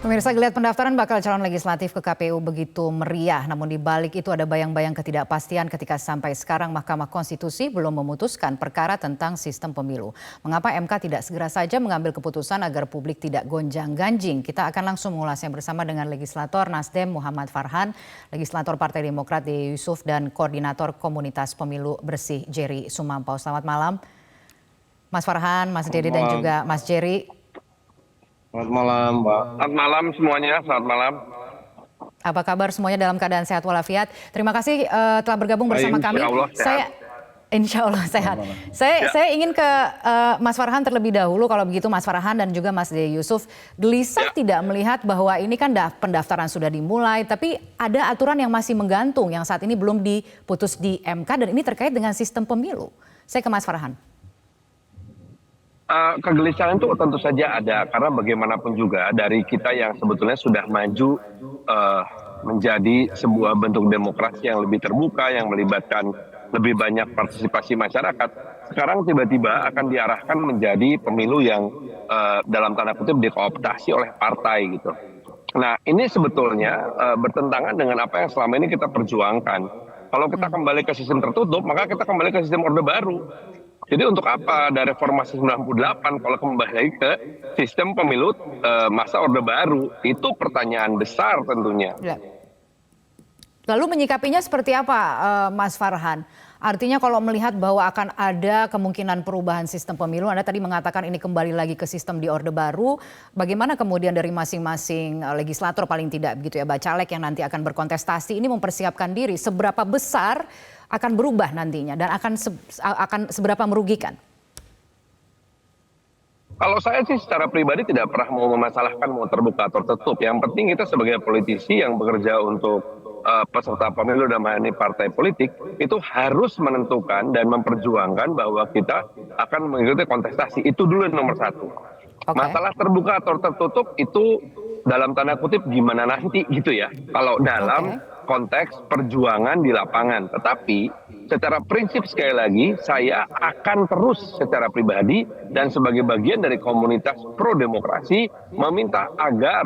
Pemirsa, geliat pendaftaran bakal calon legislatif ke KPU begitu meriah. Namun di balik itu ada bayang-bayang ketidakpastian ketika sampai sekarang Mahkamah Konstitusi belum memutuskan perkara tentang sistem pemilu. Mengapa MK tidak segera saja mengambil keputusan agar publik tidak gonjang-ganjing? Kita akan langsung mengulasnya bersama dengan legislator Nasdem Muhammad Farhan, legislator Partai Demokrat Dede Yusuf, dan koordinator Komunitas Pemilu Bersih Jerry Sumampau. Selamat malam, Mas Farhan, Mas Dede, dan juga Mas Jerry. Selamat malam, Mbak. Selamat malam semuanya, selamat malam. Apa kabar semuanya, dalam keadaan sehat walafiat? Terima kasih telah bergabung bersama kami. Insya Allah sehat. Saya ingin ke Mas Farhan terlebih dahulu. Kalau begitu Mas Farhan dan juga Mas Dede Yusuf, gelisah tidak melihat bahwa ini kan pendaftaran sudah dimulai, tapi ada aturan yang masih menggantung yang saat ini belum diputus di MK, dan ini terkait dengan sistem pemilu. Saya ke Mas Farhan. Kegelisahan itu tentu saja ada, karena bagaimanapun juga dari kita yang sebetulnya sudah maju menjadi sebuah bentuk demokrasi yang lebih terbuka, yang melibatkan lebih banyak partisipasi masyarakat, sekarang tiba-tiba akan diarahkan menjadi pemilu yang dalam tanda kutip dikooptasi oleh partai gitu. Nah, ini sebetulnya bertentangan dengan apa yang selama ini kita perjuangkan. Kalau kita kembali ke sistem tertutup, maka kita kembali ke sistem Orde Baru. Jadi untuk apa ada reformasi 98 kalau kembali ke sistem pemilu masa Orde Baru? Itu pertanyaan besar tentunya. Ya. Lalu menyikapinya seperti apa, Mas Farhan? Artinya kalau melihat bahwa akan ada kemungkinan perubahan sistem pemilu, Anda tadi mengatakan ini kembali lagi ke sistem di Orde Baru. Bagaimana kemudian dari masing-masing legislator paling tidak begitu ya, bacalek yang nanti akan berkontestasi ini mempersiapkan diri seberapa besar akan berubah nantinya dan akan seberapa merugikan? Kalau saya sih secara pribadi tidak pernah mau memasalahkan mau terbuka atau tertutup. Yang penting kita sebagai politisi yang bekerja untuk peserta pemilu dan ini partai politik itu harus menentukan dan memperjuangkan bahwa kita akan mengikuti kontestasi. Itu dulu nomor satu. Okay. Masalah terbuka atau tertutup itu dalam tanda kutip gimana nanti gitu ya. Kalau dalam konteks perjuangan di lapangan. Tetapi secara prinsip sekali lagi saya akan terus secara pribadi dan sebagai bagian dari komunitas pro demokrasi meminta agar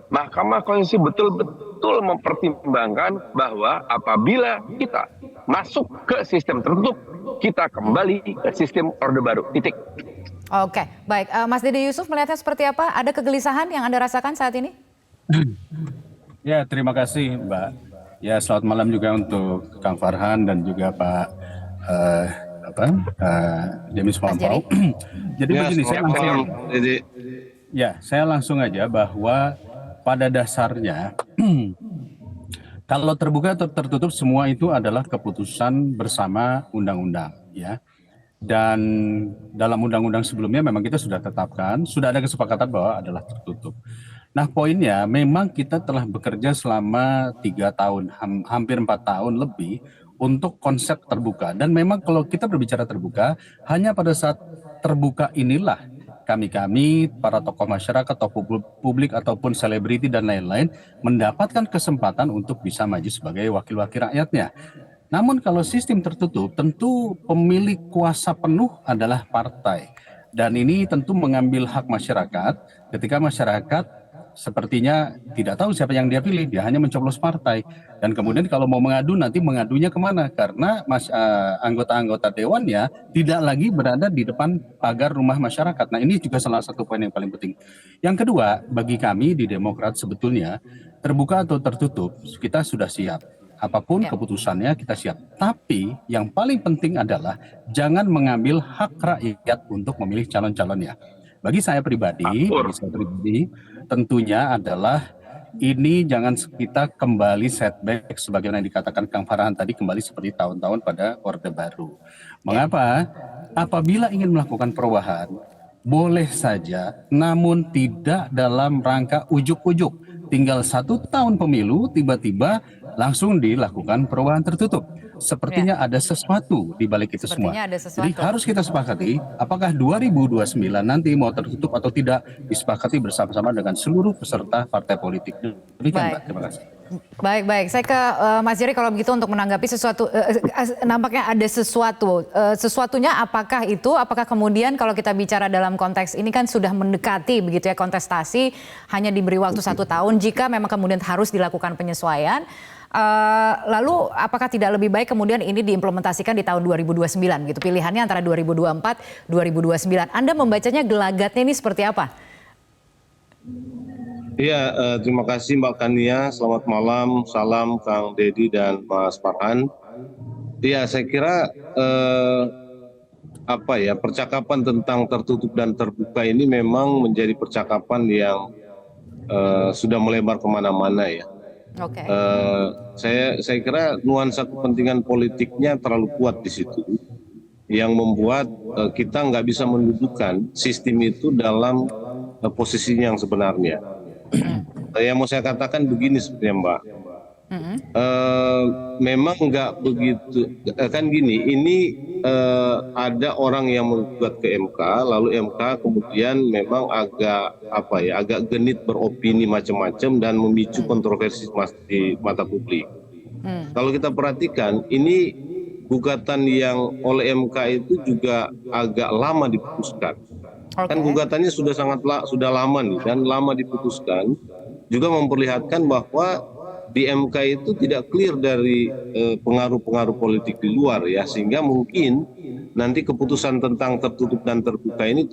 Mahkamah Konstitusi betul-betul mempertimbangkan bahwa apabila kita masuk ke sistem tertutup, kita kembali ke sistem Orde Baru. Titik. Oke, baik. Mas Dede Yusuf melihatnya seperti apa? Ada kegelisahan yang Anda rasakan saat ini? Ya, terima kasih Mbak. Ya, selamat malam juga untuk Kang Farhan dan juga Pak Demis Sumampau. Jadi ya, begini, saya langsung aja bahwa pada dasarnya kalau terbuka atau tertutup semua itu adalah keputusan bersama undang-undang ya. Dan dalam undang-undang sebelumnya memang kita sudah tetapkan, sudah ada kesepakatan bahwa adalah tertutup. Nah, poinnya memang kita telah bekerja selama 3 tahun, hampir 4 tahun lebih untuk konsep terbuka. Dan memang kalau kita berbicara terbuka, hanya pada saat terbuka inilah kami, para tokoh masyarakat, tokoh publik ataupun selebriti dan lain-lain mendapatkan kesempatan untuk bisa maju sebagai wakil-wakil rakyatnya. Namun kalau sistem tertutup, tentu pemilik kuasa penuh adalah partai. Dan ini tentu mengambil hak masyarakat ketika masyarakat sepertinya tidak tahu siapa yang dia pilih, dia hanya mencoblos partai. Dan kemudian kalau mau mengadu, nanti mengadunya kemana? Karena anggota-anggota dewannya tidak lagi berada di depan pagar rumah masyarakat. Nah, ini juga salah satu poin yang paling penting. Yang kedua, bagi kami di Demokrat sebetulnya terbuka atau tertutup, kita sudah siap. Apapun keputusannya kita siap. Tapi yang paling penting adalah jangan mengambil hak rakyat untuk memilih calon-calonnya. Bagi saya pribadi, tentunya adalah ini jangan kita kembali setback sebagaimana yang dikatakan Kang Farhan tadi, kembali seperti tahun-tahun pada Orde Baru. Mengapa? Apabila ingin melakukan perubahan, boleh saja, namun tidak dalam rangka ujuk-ujuk. Tinggal 1 tahun pemilu, tiba-tiba langsung dilakukan perubahan tertutup. Sepertinya ada sesuatu di balik itu semua. Jadi harus kita sepakati apakah 2029 nanti mau tertutup atau tidak, disepakati bersama-sama dengan seluruh peserta partai politik. Demikian, Mbak. Terima kasih. Baik. Saya ke Mas Jerry kalau begitu untuk menanggapi sesuatu, nampaknya ada sesuatu. Sesuatunya apakah kemudian kalau kita bicara dalam konteks ini kan sudah mendekati begitu ya kontestasi, hanya diberi waktu 1 tahun jika memang kemudian harus dilakukan penyesuaian. Lalu apakah tidak lebih baik kemudian ini diimplementasikan di tahun 2029 gitu? Pilihannya antara 2024, 2029. Anda membacanya gelagatnya ini seperti apa? Iya, terima kasih Mbak Kania. Selamat malam, salam Kang Deddy dan Mas Farhan. Iya, saya kira percakapan tentang tertutup dan terbuka ini memang menjadi percakapan yang sudah melebar kemana-mana ya. Oke. Saya kira nuansa kepentingan politiknya terlalu kuat di situ, yang membuat kita nggak bisa mendudukan sistem itu dalam posisinya yang sebenarnya. Yang mau saya katakan begini sebenarnya Mbak, memang nggak begitu kan gini. Ini ada orang yang menggugat ke MK, lalu MK kemudian memang agak genit beropini macam-macam dan memicu kontroversi di mata publik. Kalau kita perhatikan, ini gugatan yang oleh MK itu juga agak lama diputuskan. Kan gugatannya sudah lama nih dan lama diputuskan, juga memperlihatkan bahwa di MK itu tidak clear dari pengaruh-pengaruh politik di luar ya, sehingga mungkin nanti keputusan tentang tertutup dan terbuka ini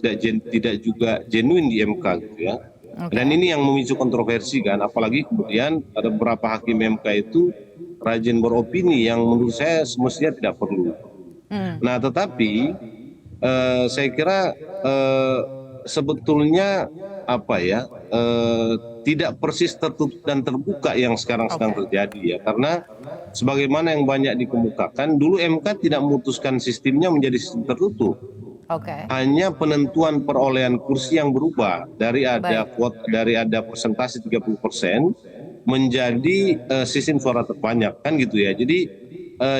tidak juga genuine di MK gitu ya. Dan ini yang memicu kontroversi kan, apalagi kemudian ada beberapa hakim MK itu rajin beropini yang menurut saya semestinya tidak perlu. Nah, tetapi saya kira sebetulnya tidak persis tertutup dan terbuka yang sekarang sedang terjadi ya, karena sebagaimana yang banyak dikemukakan, dulu MK tidak memutuskan sistemnya menjadi sistem tertutup. Hanya penentuan perolehan kursi yang berubah dari ada persentase 30% menjadi sistem suara terbanyak kan gitu ya. Jadi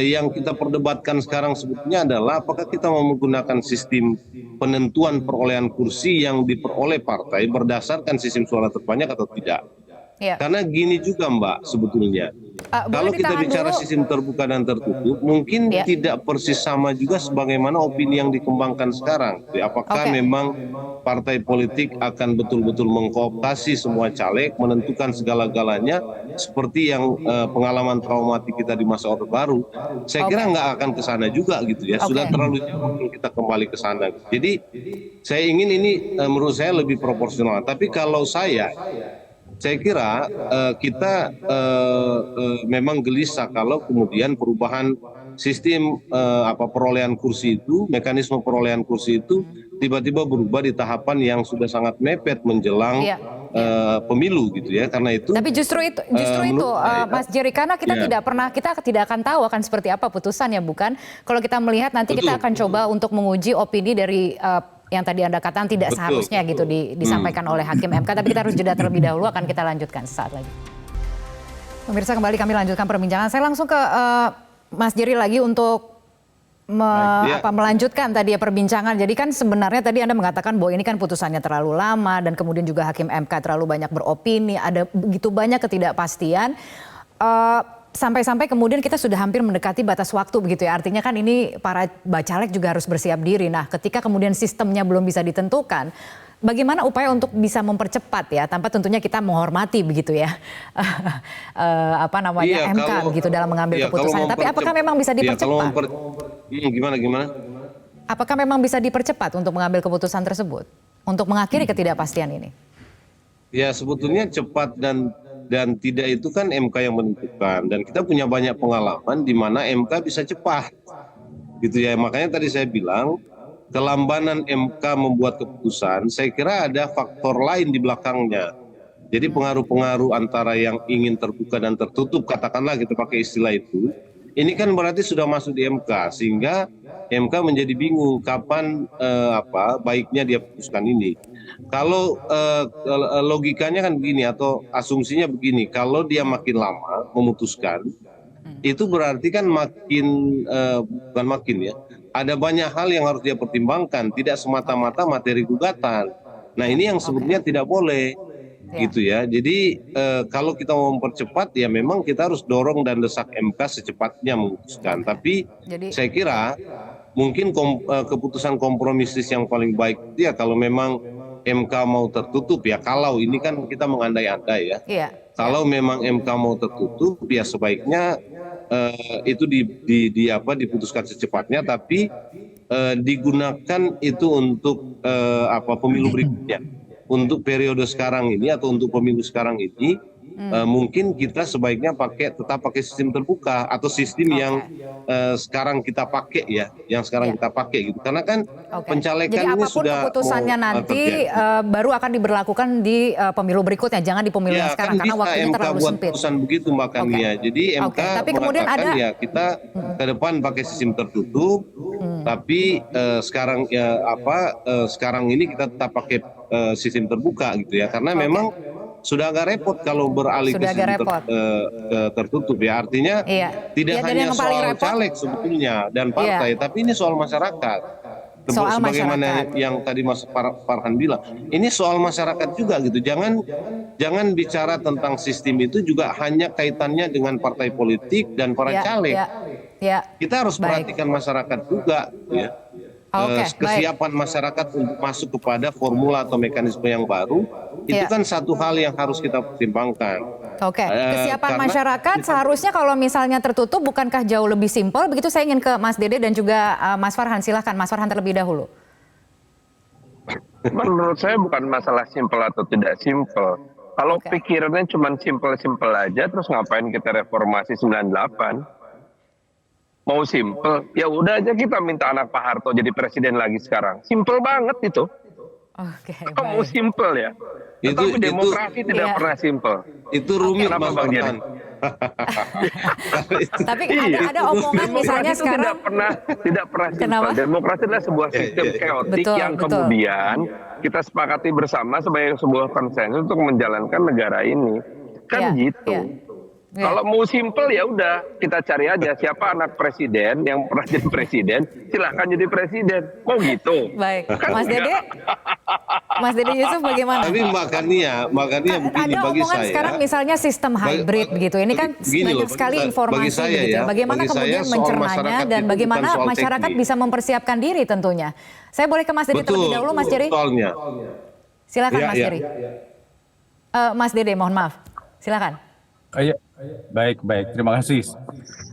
yang kita perdebatkan sekarang sebetulnya adalah apakah kita mau menggunakan sistem penentuan perolehan kursi yang diperoleh partai berdasarkan sistem suara terbanyak atau tidak. Karena gini juga Mbak sebetulnya, kalau kita bicara sistem terbuka dan tertutup mungkin tidak persis sama juga sebagaimana opini yang dikembangkan sekarang. Apakah memang partai politik akan betul-betul mengkooptasi semua caleg, menentukan segala-galanya seperti yang pengalaman traumatik kita di masa Orde Baru? Saya kira nggak akan ke sana juga gitu ya. Sudah terlalu jauh kita kembali ke sana. Jadi saya ingin ini menurut saya lebih proporsional. Tapi kalau saya kira kita memang gelisah kalau kemudian perubahan sistem perolehan kursi itu, mekanisme perolehan kursi itu tiba-tiba berubah di tahapan yang sudah sangat mepet menjelang pemilu gitu ya. Karena itu. Tapi justru itu Mas Jerry, karena kita tidak akan tahu akan seperti apa putusannya, bukan? Kalau kita melihat nanti kita akan coba untuk menguji opini dari yang tadi Anda katakan tidak seharusnya gitu disampaikan oleh Hakim MK, tapi kita harus jeda terlebih dahulu, akan kita lanjutkan sesaat lagi. Pemirsa, kembali kami lanjutkan perbincangan. Saya langsung ke Mas Jerry lagi untuk melanjutkan tadi ya perbincangan. Jadi kan sebenarnya tadi Anda mengatakan bahwa ini kan putusannya terlalu lama dan kemudian juga Hakim MK terlalu banyak beropini, ada begitu banyak ketidakpastian. Sampai-sampai kemudian kita sudah hampir mendekati batas waktu begitu ya. Artinya kan ini para bacalek juga harus bersiap diri. Nah, ketika kemudian sistemnya belum bisa ditentukan, bagaimana upaya untuk bisa mempercepat ya, tanpa tentunya kita menghormati begitu ya MK begitu dalam mengambil keputusannya. Tapi apakah memang bisa dipercepat? Gimana? Apakah memang bisa dipercepat untuk mengambil keputusan tersebut untuk mengakhiri ketidakpastian ini? Ya sebetulnya cepat dan tidak itu kan MK yang menentukan, dan kita punya banyak pengalaman di mana MK bisa cepat gitu ya. Makanya tadi saya bilang kelambanan MK membuat keputusan, saya kira ada faktor lain di belakangnya. Jadi pengaruh-pengaruh antara yang ingin terbuka dan tertutup, katakanlah kita pakai istilah itu, ini kan berarti sudah masuk di MK, sehingga MK menjadi bingung kapan baiknya dia putuskan ini. Kalau logikanya kan begini atau asumsinya begini, kalau dia makin lama memutuskan, itu berarti kan ada banyak hal yang harus dia pertimbangkan, tidak semata-mata materi gugatan. Nah ini yang sebetulnya tidak boleh. gitu ya. Jadi kalau kita mau mempercepat ya memang kita harus dorong dan desak MK secepatnya memutuskan. Tapi saya kira mungkin keputusan kompromistis yang paling baik itu ya kalau memang MK mau tertutup ya, kalau ini kan kita mengandai-andai ya. Kalau memang MK mau tertutup ya sebaiknya itu diputuskan secepatnya, tapi digunakan itu untuk pemilu berikutnya. Untuk periode sekarang ini atau untuk pemilu sekarang ini mungkin kita sebaiknya tetap pakai sistem terbuka atau sistem yang sekarang kita pakai ya, kita pakai gitu. Karena kan pencalekan jadi ini apapun sudah keputusannya nanti baru akan diberlakukan di pemilu berikutnya, jangan di pemilu yang sekarang karena waktunya terlalu sempit. Keputusan begitu makanya. Jadi MK tapi kemudian mengatakan ya kita ke depan pakai sistem tertutup, tapi sekarang sekarang ini kita tetap pakai sistem terbuka gitu ya, karena memang sudah agak repot kalau beralih ke sistem tertutup ya, artinya tidak hanya soal caleg sebetulnya dan partai, tapi ini soal masyarakat. Sebagaimana yang tadi Mas Farhan bilang, ini soal masyarakat juga gitu. Jangan bicara tentang sistem itu juga hanya kaitannya dengan partai politik dan para caleg. Kita harus perhatikan masyarakat juga ya. Kesiapan masyarakat untuk masuk kepada formula atau mekanisme yang baru itu kan satu hal yang harus kita pertimbangkan. Kesiapan masyarakat seharusnya kalau misalnya tertutup bukankah jauh lebih simpel? Begitu saya ingin ke Mas Dede dan juga Mas Farhan. Silahkan Mas Farhan terlebih dahulu. Menurut saya bukan masalah simpel atau tidak simpel. Kalau pikirannya cuma simpel-simpel aja, terus ngapain kita reformasi 98? Mau simple, ya udah aja kita minta anak Pak Harto jadi presiden lagi sekarang. Simple banget itu. Mau simple ya. Tapi demokrasi tidak pernah simple. Itu rumit Bang Farhan. Tapi ada omongan misalnya sekarang tidak pernah simple. Demokrasi adalah sebuah sistem keotik yang kemudian kita sepakati bersama sebagai sebuah konsensus untuk menjalankan negara ini. Kan gitu. Kalau mau simple ya udah kita cari aja siapa anak presiden yang pernah jadi presiden, silahkan jadi presiden. Mau gitu. Baik, Mas Dede Yusuf bagaimana? Tapi makanya begini ada bagi omongan saya. Sekarang misalnya sistem hybrid begitu. Ini kan banyak sekali informasi begitu. Bagaimana kemudian mencernanya dan bagaimana masyarakat bisa mempersiapkan diri tentunya. Saya boleh ke Mas Dede terlebih dahulu, Mas Jerry? Silakan Mas Jerry. Mas Dede, mohon maaf. Silakan. Baik, terima kasih.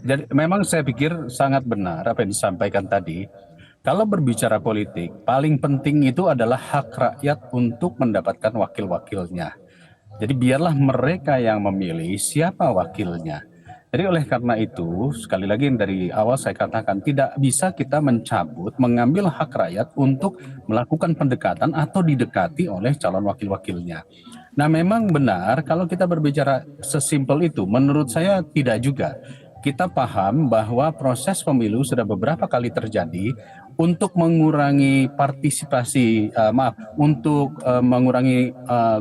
Jadi memang saya pikir sangat benar apa yang disampaikan tadi. Kalau berbicara politik, paling penting itu adalah hak rakyat untuk mendapatkan wakil-wakilnya. Jadi biarlah mereka yang memilih siapa wakilnya. Jadi oleh karena itu, sekali lagi dari awal saya katakan tidak bisa kita mengambil hak rakyat untuk melakukan pendekatan atau didekati oleh calon wakil-wakilnya. Nah memang benar kalau kita berbicara sesimpel itu, menurut saya tidak juga. Kita paham bahwa proses pemilu sudah beberapa kali terjadi untuk mengurangi mengurangi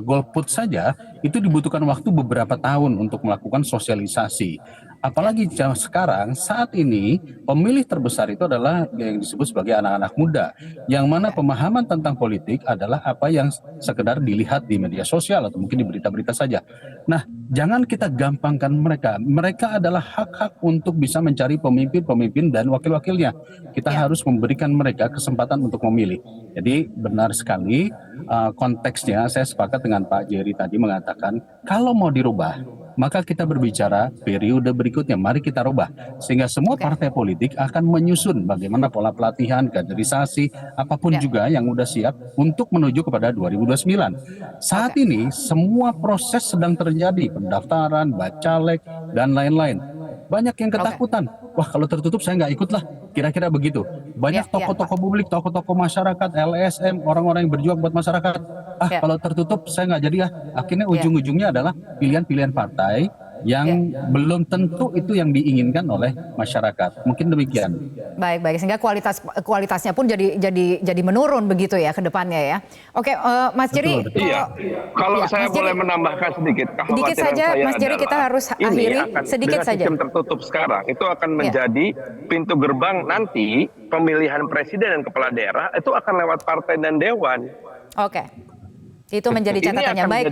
golput saja itu dibutuhkan waktu beberapa tahun untuk melakukan sosialisasi. Apalagi sekarang saat ini pemilih terbesar itu adalah yang disebut sebagai anak-anak muda, yang mana pemahaman tentang politik adalah apa yang sekedar dilihat di media sosial atau mungkin di berita-berita saja. Nah, jangan kita gampangkan mereka. Mereka adalah hak-hak untuk bisa mencari pemimpin-pemimpin dan wakil-wakilnya. Kita harus memberikan mereka kesempatan untuk memilih. Jadi benar sekali konteksnya, saya sepakat dengan Pak Jerry tadi mengatakan kalau mau dirubah, maka kita berbicara periode berikutnya, mari kita rubah. Sehingga semua partai politik akan menyusun bagaimana pola pelatihan, kaderisasi, apapun juga yang sudah siap untuk menuju kepada 2029. Saat ini semua proses sedang terjadi, pendaftaran, bacalek, dan lain-lain. Banyak yang ketakutan, wah kalau tertutup saya nggak ikut lah, kira-kira begitu. Banyak tokoh-tokoh publik, tokoh-tokoh masyarakat, LSM, orang-orang yang berjuang buat masyarakat. Kalau tertutup saya nggak jadi ya. Akhirnya ujung-ujungnya adalah pilihan-pilihan partai yang belum tentu itu yang diinginkan oleh masyarakat. Mungkin demikian. Baik, sehingga kualitasnya pun jadi menurun begitu ya ke depannya ya. Oke, Mas Jerry. Kalau saya boleh menambahkan sedikit. Sedikit saja, Mas Jerry, kita harus akhiri sedikit saja. Sistem tertutup sekarang itu akan menjadi pintu gerbang nanti pemilihan presiden dan kepala daerah itu akan lewat partai dan dewan. Oke. Itu menjadi catatannya. Baik.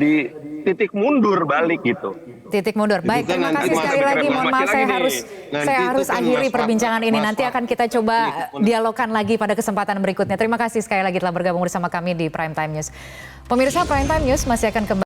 titik mundur balik gitu. Titik mundur. Baik, terima kasih sekali lagi. Mohon maaf saya harus akhiri perbincangan ini. Nanti akan kita coba dialogkan lagi pada kesempatan berikutnya. Terima kasih sekali lagi telah bergabung bersama kami di Prime Time News. Pemirsa, Prime Time News masih akan kembali